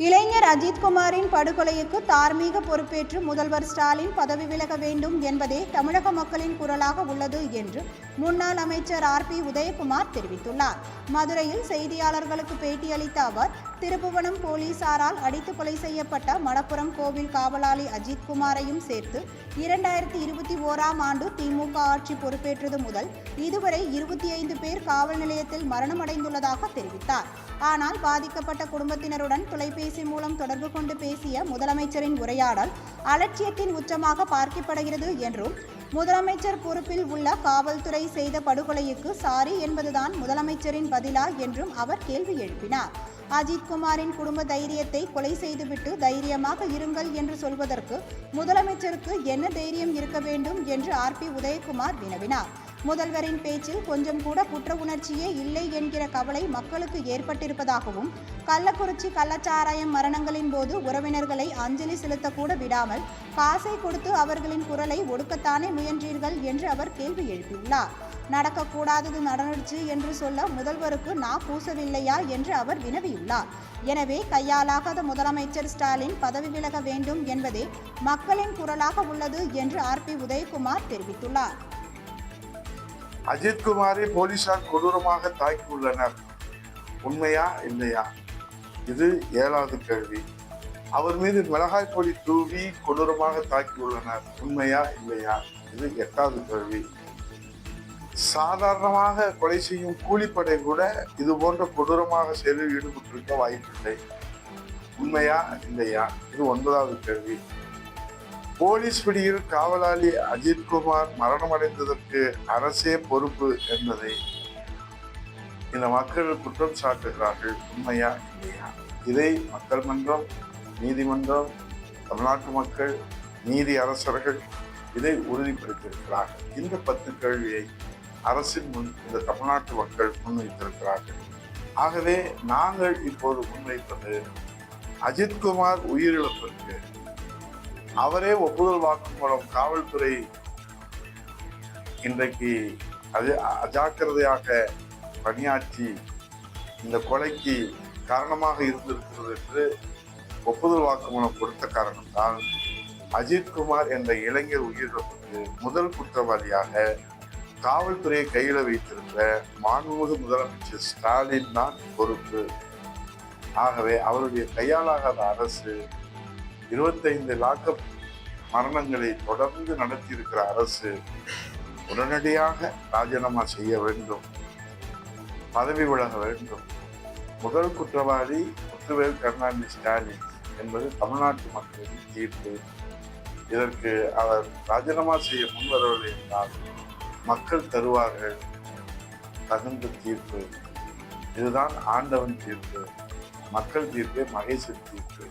இளைஞர் அஜித்குமாரின் படுகொலைக்கு தார்மீக பொறுப்பேற்று முதல்வர் ஸ்டாலின் பதவி விலக வேண்டும் என்பதே தமிழக மக்களின் குரலாக உள்ளது என்று முன்னாள் அமைச்சர் ஆர்பி உதயகுமார் தெரிவித்துள்ளார். மதுரையில் செய்தியாளர்களுக்கு பேட்டியளித்த அவர், திருப்புவனம் போலீசாரால் அடித்து கொலை செய்யப்பட்ட மடப்புரம் கோவில் காவலாளி அஜித்குமாரையும் சேர்த்து 2021ஆம் ஆண்டு திமுக ஆட்சி பொறுப்பேற்றது முதல் இதுவரை 25 பேர் காவல் நிலையத்தில் மரணமடைந்துள்ளதாக தெரிவித்தார். ஆனால் பாதிக்கப்பட்ட குடும்பத்தினருடன் தொலைபேசி மூலம் தொடர்பு கொண்டு பேசிய முதலமைச்சரின் உரையாடல் அலட்சியத்தின் உச்சமாக பார்க்கப்படுகிறது என்றும், முதலமைச்சர் பொறுப்பில் உள்ள காவல்துறை செய்த படுகொலைக்கு சாரி என்பதுதான் முதலமைச்சரின் பதிலா என்றும் அவர் கேள்வி எழுப்பினார். அஜித்குமாரின் குடும்ப தைரியத்தை கொலை செய்துவிட்டு தைரியமாக இருங்கள் என்று சொல்வதற்கு முதலமைச்சருக்கு என்ன தைரியம் இருக்க வேண்டும் என்று ஆர்பி உதயகுமார் வினவினார். முதல்வரின் பேச்சில் கொஞ்சம் கூட குற்ற உணர்ச்சியே இல்லை என்கிற கவலை மக்களுக்கு ஏற்பட்டிருப்பதாகவும், கள்ளக்குறிச்சி கள்ளச்சாராயம் மரணங்களின் போது உறவினர்களை அஞ்சலி செலுத்தக்கூட விடாமல் காசை கொடுத்து அவர்களின் குரலை ஒடுக்கத்தானே முயன்றீர்கள் என்று அவர் கேள்வி எழுப்பியுள்ளார். நடக்கக்கூடாதது நடந்துச்சு என்று சொல்ல முதல்வருக்கு நான் பூசவில்லையா என்று அவர் வினவியுள்ளார். எனவே கையாலாகாத முதலமைச்சர் ஸ்டாலின் பதவி விலக வேண்டும் என்பதே மக்களின் குரலாக உள்ளது என்று ஆர்பி உதயகுமார் தெரிவித்துள்ளார். அஜித்குமாரை போலீசார் கொடூரமாக தாக்கியுள்ளனர். உண்மையா இல்லையா? இது 7வது கேள்வி. அவர் மீது மிளகாய் பொடி தூவி கொடூரமாக தாக்கியுள்ளனர். உண்மையா இல்லையா? இது 8வது கேள்வி. சாதாரணமாக கொலை செய்யும் கூலிப்படை கூட இது போன்ற கொடூரமாக செயலில் ஈடுபட்டிருக்க வாய்ப்பில்லை. உண்மையா இல்லையா? இது 9வது கேள்வி. போலீஸ் பிடியில் காவலாளி அஜித்குமார் மரணமடைந்ததற்கு அரசே பொறுப்பு என்பதை இந்த மக்கள் குற்றம் சாட்டுகிறார்கள். உண்மையா இல்லையா? இதை மக்கள் மன்றம், நீதிமன்றம், தமிழ்நாட்டு மக்கள், நீதி அரசர்கள் இதை உறுதிப்படுத்தியிருக்கிறார்கள். இந்த 10 கேள்வியை அரசின் முன் இந்த தமிழ்நாட்டு மக்கள் முன்வைத்திருக்கிறார்கள். ஆகவே நாங்கள் இப்போது முன்வைப்பது, அஜித்குமார் உயிரிழப்பிற்கு அவரே ஒப்புதல் வாக்குமூலம் காவல்துறை இன்றைக்கு அஜாக்கிரதையாக பணியாற்றி இந்த கொலைக்கு காரணமாக இருந்திருக்கிறது என்று ஒப்புதல் வாக்குமூலம் கொடுத்த காரணத்தால் அஜித்குமார் என்ற இளைஞர் உயிரிழப்புக்கு முதல் குற்றவாளியாக காவல்துறையை கையில வைத்திருந்த மாண்புமிகு முதலமைச்சர் ஸ்டாலின் தான் பொறுப்பு. ஆகவே அவருடைய கையாலாகாத அரசு 25 லாக்அப் மரணங்களை தொடர்ந்து நடத்தியிருக்கிற அரசு உடனடியாக ராஜினாமா செய்ய வேண்டும், பதவி விலக வேண்டும். முதல் குற்றவாளி முத்துவேல் கருணாநிதி ஸ்டாலின் என்பது தமிழ்நாட்டு மக்களின் தீர்ப்பு. இதற்கு அவர் ராஜினாமா செய்ய முன்வரவில்லை என்றால் மக்கள் தருவார்கள் தகுந்த தீர்ப்பு. இதுதான் ஆண்டவன் தீர்ப்பு. மக்கள் தீர்ப்பே மகேசன் தீர்ப்பு.